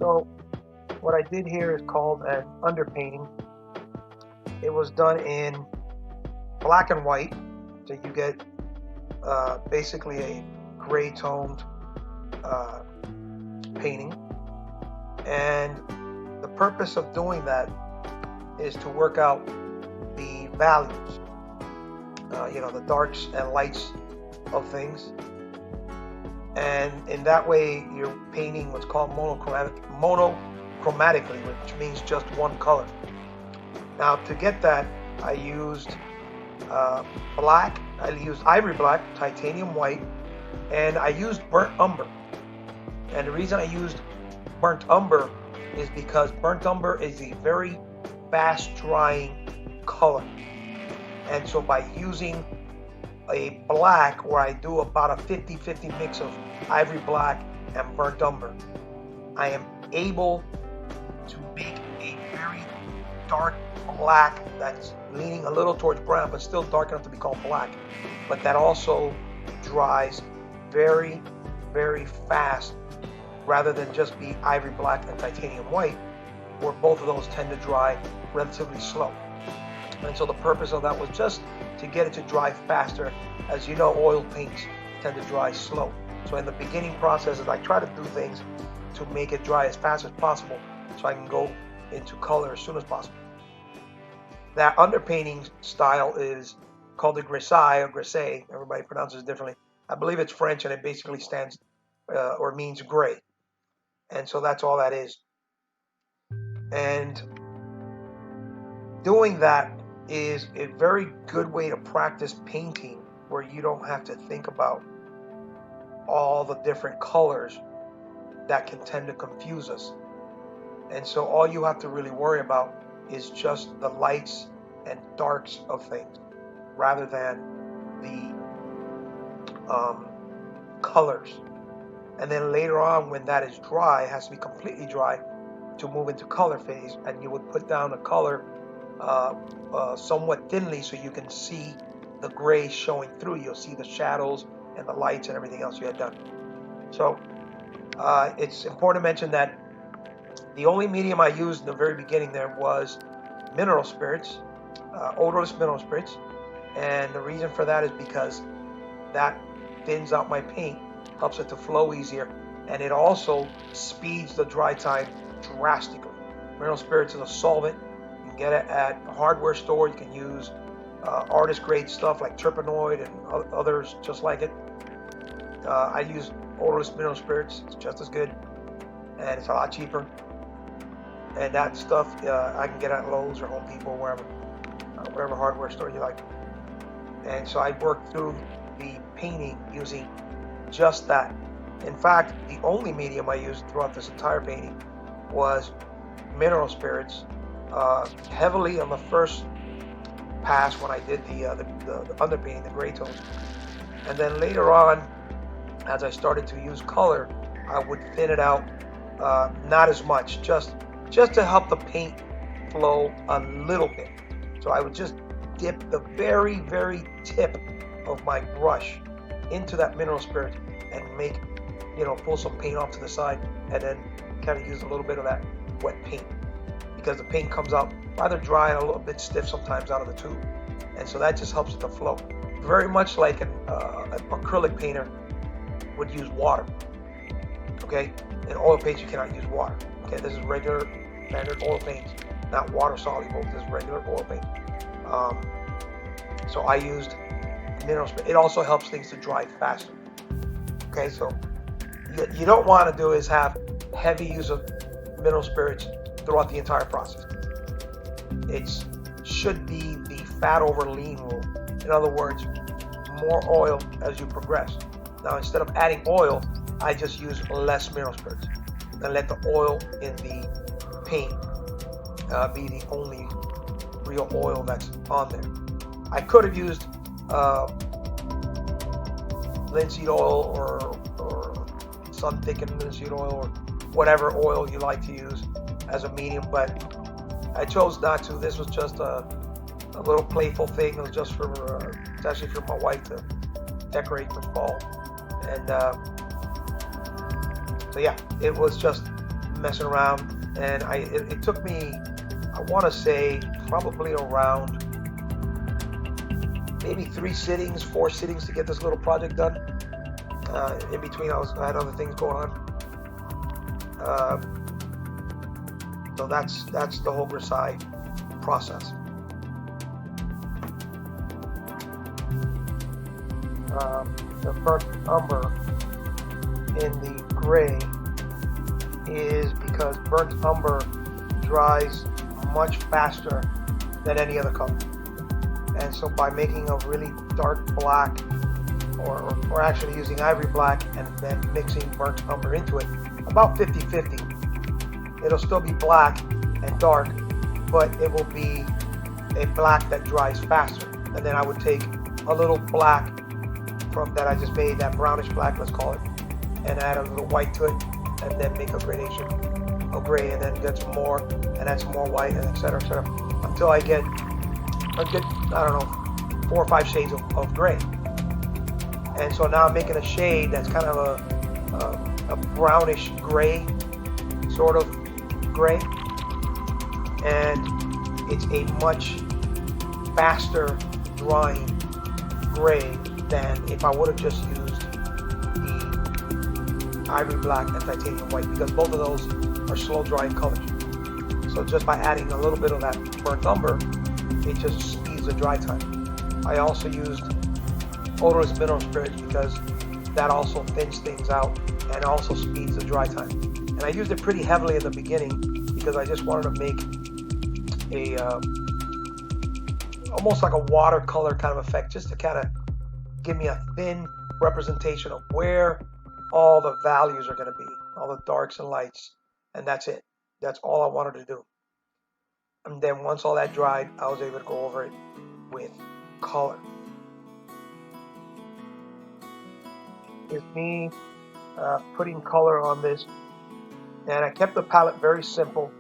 So what I did here is called an underpainting. It was done in black and white, so you get basically a gray toned painting. And the purpose of doing that is to work out the values, the darks and lights of things. And in that way, you're painting what's called monochromatically, which means just one color. Now, to get that, I used black, I used ivory black, titanium white, and I used burnt umber. And the reason I used burnt umber is because burnt umber is a very fast drying color. And so by using a black where I do about a 50-50 mix of ivory black and burnt umber, I am able to make a very dark black that's leaning a little towards brown, but still dark enough to be called black, but that also dries very, very fast, rather than just be ivory black and titanium white, where both of those tend to dry relatively slow. And so the purpose of that was just to get it to dry faster. As you know, oil paints tend to dry slow. So in the beginning processes, I try to do things to make it dry as fast as possible so I can go into color as soon as possible. That underpainting style is called the grisaille or grisaille. Everybody pronounces it differently. I believe it's French, and it basically stands or means gray. And so that's all that is. And doing that is a very good way to practice painting, where you don't have to think about all the different colors that can tend to confuse us. And so all you have to really worry about is just the lights and darks of things, rather than the colors. And then later on, when that is dry, it has to be completely dry to move into color phase, and you would put down a color somewhat thinly so you can see the gray showing through. You'll see the shadows and the lights and everything else you had done. So it's important to mention that the only medium I used in the very beginning there was mineral spirits, odorless mineral spirits, and the reason for that is because that thins out my paint, helps it to flow easier, and it also speeds the dry time drastically. Mineral spirits is a solvent. You can get it at a hardware store. You can use artist grade stuff like terpenoid and others just like it. I use odorless mineral spirits. It's just as good, and it's a lot cheaper. And that stuff I can get at Lowe's or Home Depot, wherever, whatever hardware store you like. And so I worked through the painting using just that. In fact, the only medium I used throughout this entire painting was mineral spirits, heavily on the first pass when I did the underpainting, the gray tones. And then later on, as I started to use color, I would thin it out, not as much, just to help the paint flow a little bit. So I would just dip the very, very tip of my brush into that mineral spirit and make, pull some paint off to the side, and then kind of use a little bit of that wet paint, because the paint comes out rather dry and a little bit stiff sometimes out of the tube. And so that just helps it to flow. Very much like an acrylic painter would use water. Okay? In oil paints, you cannot use water. Okay, this is regular standard oil paints, not water soluble. This is regular oil paint. So I used mineral spirit. It also helps things to dry faster. Okay, so you don't want to do is have heavy use of mineral spirits throughout the entire process. It should be the fat over lean rule. In other words, more oil as you progress. Now, instead of adding oil, I just use less mineral spirits and let the oil in the paint be the only real oil that's on there. I could have used linseed oil or sun thickened linseed oil or whatever oil you like to use as a medium, but I chose not to. This was just a little playful thing. It was just it's actually for my wife to decorate for fall. And so yeah, it was just messing around, and it took me, I want to say, probably around maybe 4 sittings to get this little project done. In between, I had other things going on. So that's the whole grisaille process. The burnt umber in the gray is because burnt umber dries much faster than any other color. And so by making a really dark black, or actually using ivory black and then mixing burnt umber into it, about 50-50. It'll still be black and dark, but it will be a black that dries faster. And then I would take a little black from that I just made, that brownish black, let's call it, and add a little white to it, and then make a gradation of gray, and then get some more, and add some more white, and etc., until I get a good, I don't know, 4 or 5 shades of gray. And so now I'm making a shade that's kind of a brownish gray, sort of gray, and it's a much faster drying gray than if I would have just used the ivory black and titanium white, because both of those are slow drying colors. So just by adding a little bit of that burnt umber, it just speeds the dry time. I also used odorless mineral spirits because that also thins things out and also speeds the dry time. And I used it pretty heavily in the beginning because I just wanted to make a almost like a watercolor kind of effect, just to kind of give me a thin representation of where all the values are going to be, all the darks and lights, and that's it. That's all I wanted to do. And then once all that dried, I was able to go over it with color. It's me putting color on this, and I kept the palette very simple.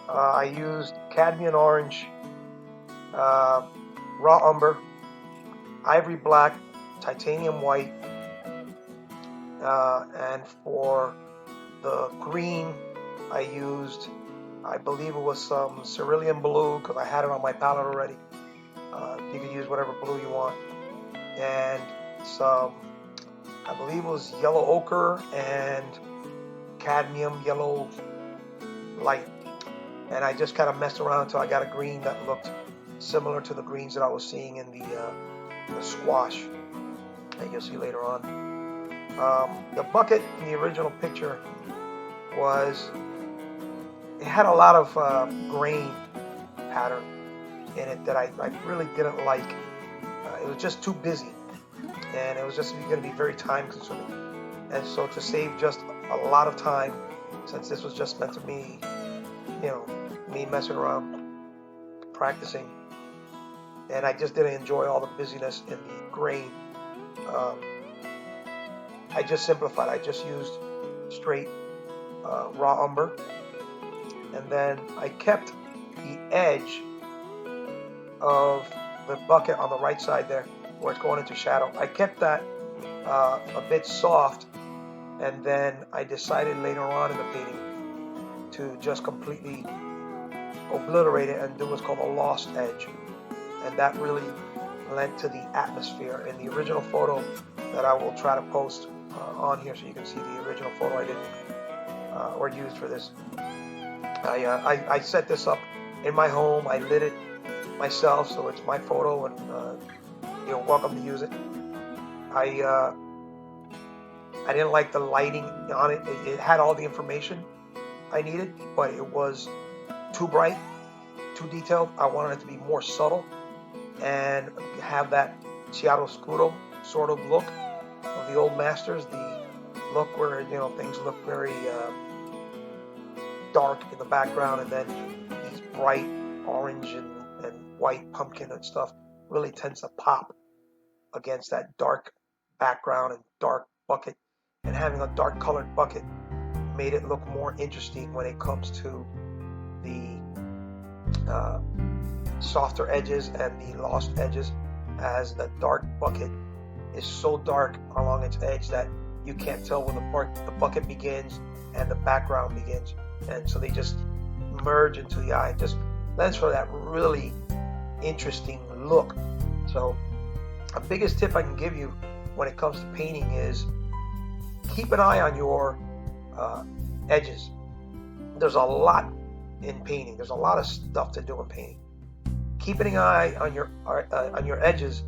I used cadmium orange, raw umber, ivory black, titanium white, and for the green I used, I believe it was some cerulean blue, because I had it on my palette already. You can use whatever blue you want, and some, I believe it was yellow ochre and cadmium yellow light, and I just kind of messed around until I got a green that looked similar to the greens that I was seeing in the squash that you'll see later on. The bucket in the original picture it had a lot of grain pattern in it that I really didn't like. It was just too busy, and it was just going to be very time consuming. And so to save just a lot of time, since this was just meant to be, me messing around, practicing, and I just didn't enjoy all the busyness in the grain, I just simplified. I just used straight raw umber, and then I kept the edge of the bucket on the right side there where it's going into shadow. I kept that a bit soft, and then I decided later on in the painting to just completely obliterate it and do what's called a lost edge, and that really lent to the atmosphere. In the original photo that I will try to post on here so you can see the original photo I did or used for this, I set this up in my home. I lit it myself, so it's my photo, and you're welcome to use it. I didn't like the lighting on it. It had all the information I needed, but it was too bright, too detailed. I wanted it to be more subtle and have that chiaroscuro sort of look of the old masters, the look where things look very dark in the background, and then these bright orange and white pumpkin and stuff really tends to pop against that dark background and dark bucket. And having a dark colored bucket made it look more interesting when it comes to the softer edges and the lost edges, as the dark bucket is so dark along its edge that you can't tell where the bucket begins and the background begins. And so they just merge into the eye, just lends for that really interesting look. So the biggest tip I can give you when it comes to painting is keep an eye on your edges. There's a lot in painting. There's a lot of stuff to do in painting. Keeping an eye on your edges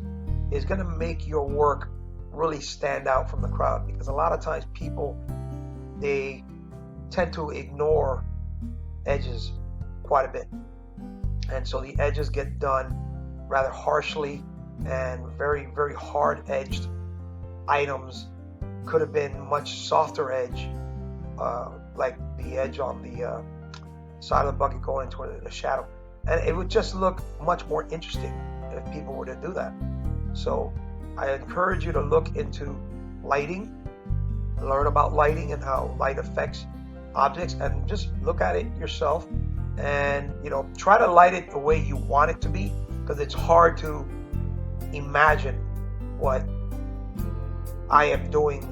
is going to make your work really stand out from the crowd, because a lot of times people, they tend to ignore edges quite a bit, and so the edges get done rather harshly, and very, very hard edged items could have been much softer edge, like the edge on the side of the bucket going toward the shadow, and it would just look much more interesting if people were to do that. So I encourage you to look into lighting, learn about lighting and how light affects objects, and just look at it yourself, and try to light it the way you want it to be, because it's hard to imagine what I am doing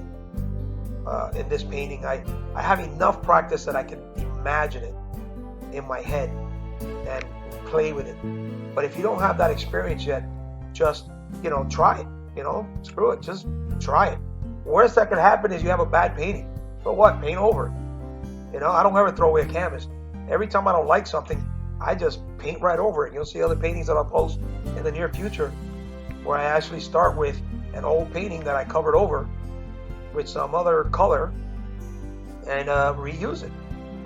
in this painting. I have enough practice that I can imagine it in my head and play with it. But if you don't have that experience yet, just try it. Screw it, just try it. Worst that could happen is you have a bad painting. So what? Paint over it. I don't ever throw away a canvas. Every time I don't like something, I just paint right over it. You'll see other paintings that I'll post in the near future where I actually start with an old painting that I covered over with some other color and reuse it.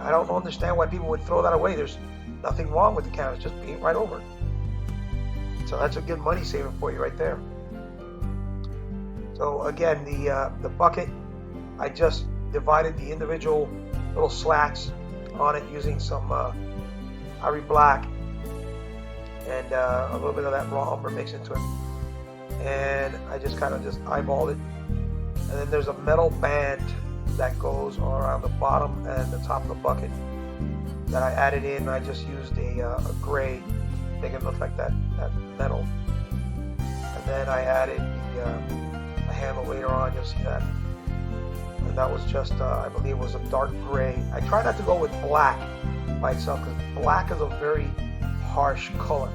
I don't understand why people would throw that away. There's nothing wrong with the canvas. Just paint right over it. So that's a good money saver for you right there. So again, the bucket, I just divided the individual little slats on it using some ivory black and a little bit of that raw umber mixed into it. And I just kind of eyeballed it. And then there's a metal band that goes around the bottom and the top of the bucket that I added in. I just used a gray, make it look like that metal. And then I added the handle later on, you'll see that. And that was just, I believe it was a dark gray. I try not to go with black by itself, because black is a very harsh color.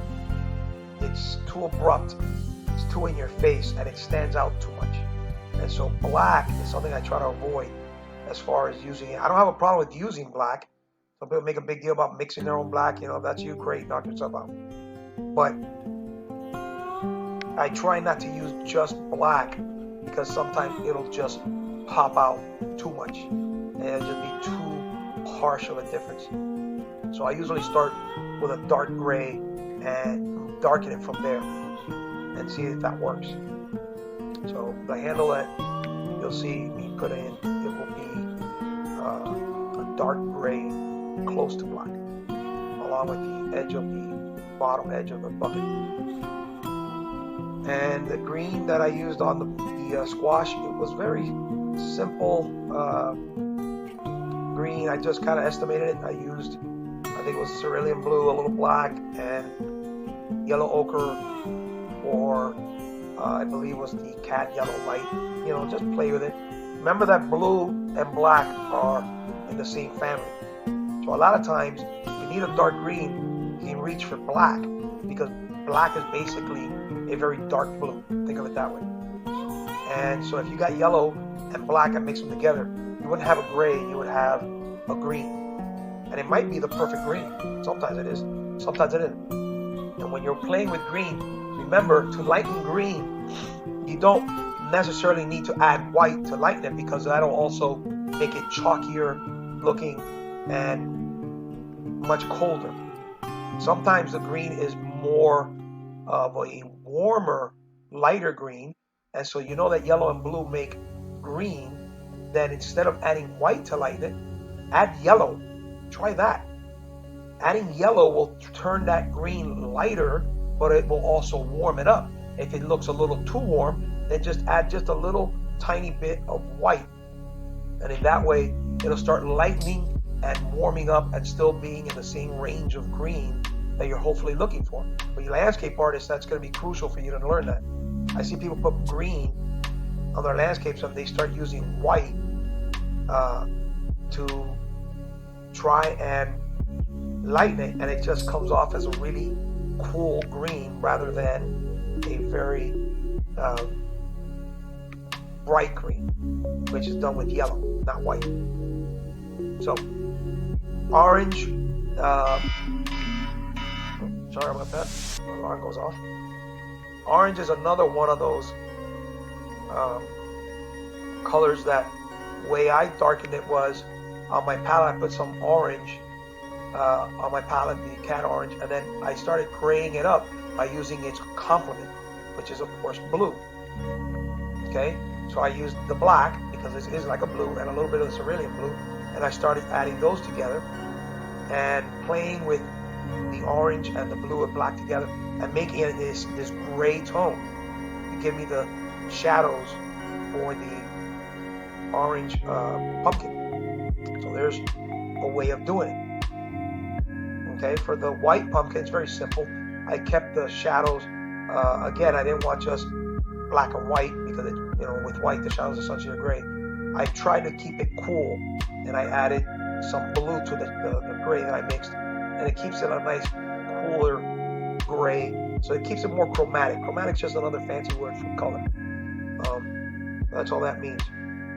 It's too abrupt, it's too in your face, and it stands out too much. And so black is something I try to avoid as far as using it. I don't have a problem with using black. Some people make a big deal about mixing their own black. If that's you, great, knock yourself out. But I try not to use just black, because sometimes it'll just pop out too much and it'll just be too harsh of a difference. So I usually start with a dark gray and darken it from there and see if that works. So the handle that you'll see me put in, it will be a dark gray close to black, along with the edge of the bottom edge of the bucket. And the green that I used on the squash, it was very simple green. I just kind of estimated it. I used, I think it was cerulean blue, a little black, and yellow ochre, or I believe it was the cat yellow light. Just play with it. Remember that blue and black are in the same family. So a lot of times, if you need a dark green, you can reach for black, because black is basically a very dark blue. Think of it that way. And so if you got yellow and black and mix them together, you wouldn't have a gray, you would have a green. And it might be the perfect green. Sometimes it is, sometimes it isn't. And when you're playing with green, remember, to lighten green, you don't necessarily need to add white to lighten it, because that'll also make it chalkier looking and much colder. Sometimes the green is more of a warmer, lighter green, and so that yellow and blue make green. Then instead of adding white to lighten it, add yellow. Try that. Adding yellow will turn that green lighter, but it will also warm it up. If it looks a little too warm, then just add just a little tiny bit of white, and in that way it'll start lightening and warming up and still being in the same range of green that you're hopefully looking for. For you landscape artists, that's going to be crucial for you to learn that. I see people put green on their landscapes, and they start using white to try and lighten it, and it just comes off as a really cool green rather than a very bright green, which is done with yellow, not white. So orange, sorry about that, the alarm goes off. Orange is another one of those colors that way I darkened it was on my palette. I put some orange on my palette, the cat orange, and then I started graying it up by using its complement, which is of course blue. Okay, so I used the black because this is like a blue and a little bit of the cerulean blue, and I started adding those together and playing with the orange and the blue and black together and making it this gray tone to give me the shadows for the orange pumpkin. So there's a way of doing it. Okay, for the white pumpkin, it's very simple. I kept the shadows. Again, I didn't want just black and white because it, with white the shadows are essentially gray. I tried to keep it cool, and I added some blue to the gray that I mixed, and it keeps it a nice cooler gray. So it keeps it more chromatic. Chromatic's just another fancy word for color. That's all that means.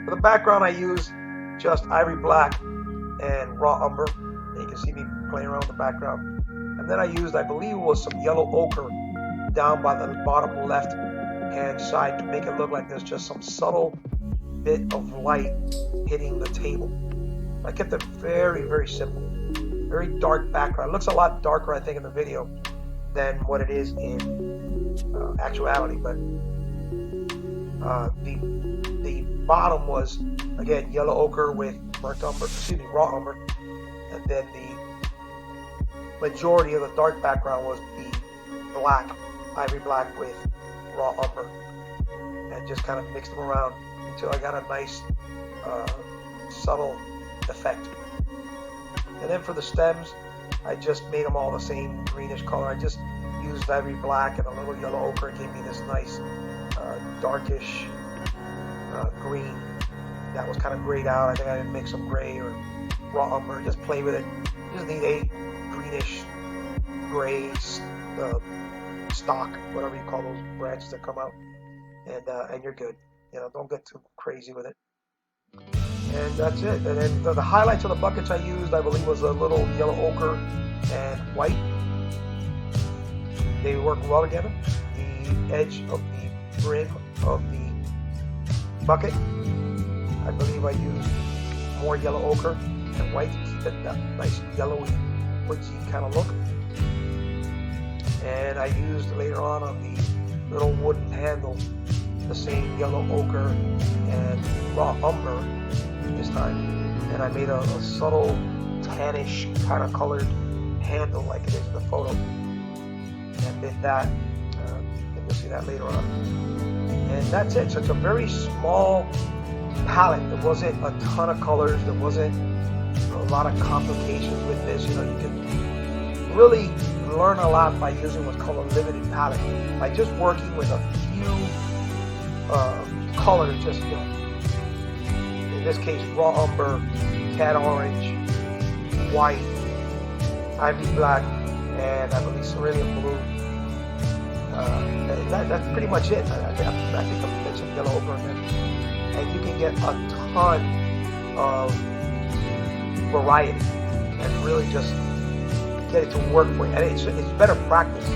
For the background, I used just ivory black and raw umber. And you can see me playing around with the background. And then I used, I believe it was some yellow ochre down by the bottom left hand side to make it look like there's just some subtle bit of light hitting the table. I kept it very, very simple. Very dark background. It looks a lot darker, I think, in the video than what it is in actuality. But the bottom was, again, yellow ochre with burnt umber, raw umber. And then the majority of the dark background was the black, ivory black with raw umber. And just kind of mixed them around until I got a nice subtle effect. And then for the stems, I just made them all the same greenish color. I just used ivory black and a little yellow ochre. It gave me this nice darkish green that was kind of grayed out. I think I didn't mix some gray or raw umber. Just play with it. You just need a greenish gray stock, whatever you call those branches that come out, and you're good. Don't get too crazy with it. And that's it. And then the highlights of the buckets I used, I believe, was a little yellow ochre and white. They work well together. The edge of the brim of the bucket, I believe I used more yellow ochre and white to keep it that nice yellowy, woodsy kind of look. And I used later on the little wooden handle the same yellow ochre and raw umber this time, and I made a subtle tannish kind of colored handle like it is in the photo, and did that, and you'll see that later on. And that's it. So it's a very small palette. There wasn't a ton of colors. There wasn't a lot of complications with this. You can really learn a lot by using what's called a limited palette, by just working with a few colors, just in this case raw umber, cat orange, white, ivory black, and I believe cerulean blue. That's pretty much it. I think I mentioned yellow ochre in there, and you can get a ton of variety and really just get it to work for you. And it's better practice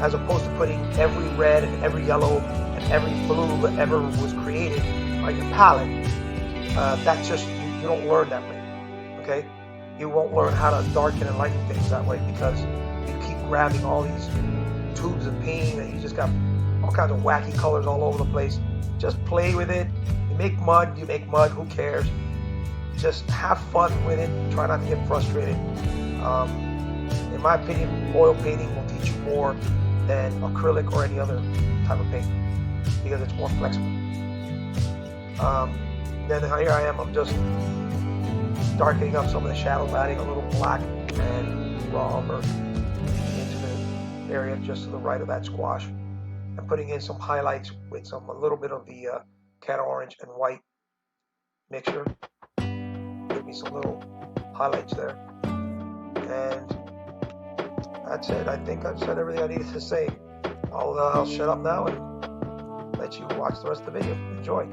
as opposed to putting every red and every yellow and every blue that ever was created on your palette. That's just, you don't learn that way, okay? You won't learn how to darken and lighten things that way because you keep grabbing all these tubes of paint and you just got all kinds of wacky colors all over the place. Just play with it. You make mud, who cares? Just have fun with it. Try not to get frustrated. In my opinion, oil painting will teach you more than acrylic or any other type of paint because it's more flexible. Then here I am, I'm just darkening up some of the shadows, adding a little black and raw umber into the area just to the right of that squash, and putting in some highlights with a little bit of the cat orange and white mixture. It me some little highlights there. And that's it. I think I've said everything I needed to say. I'll shut up now and let you watch the rest of the video. Enjoy.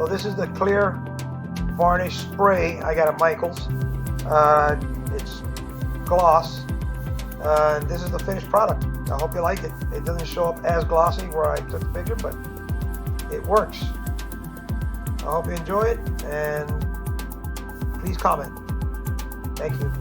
So this is the clear varnish spray I got at Michael's. It's gloss. And this is the finished product. I hope you like it. It doesn't show up as glossy where I took the picture, but it works. I hope you enjoy it, and please comment. Thank you.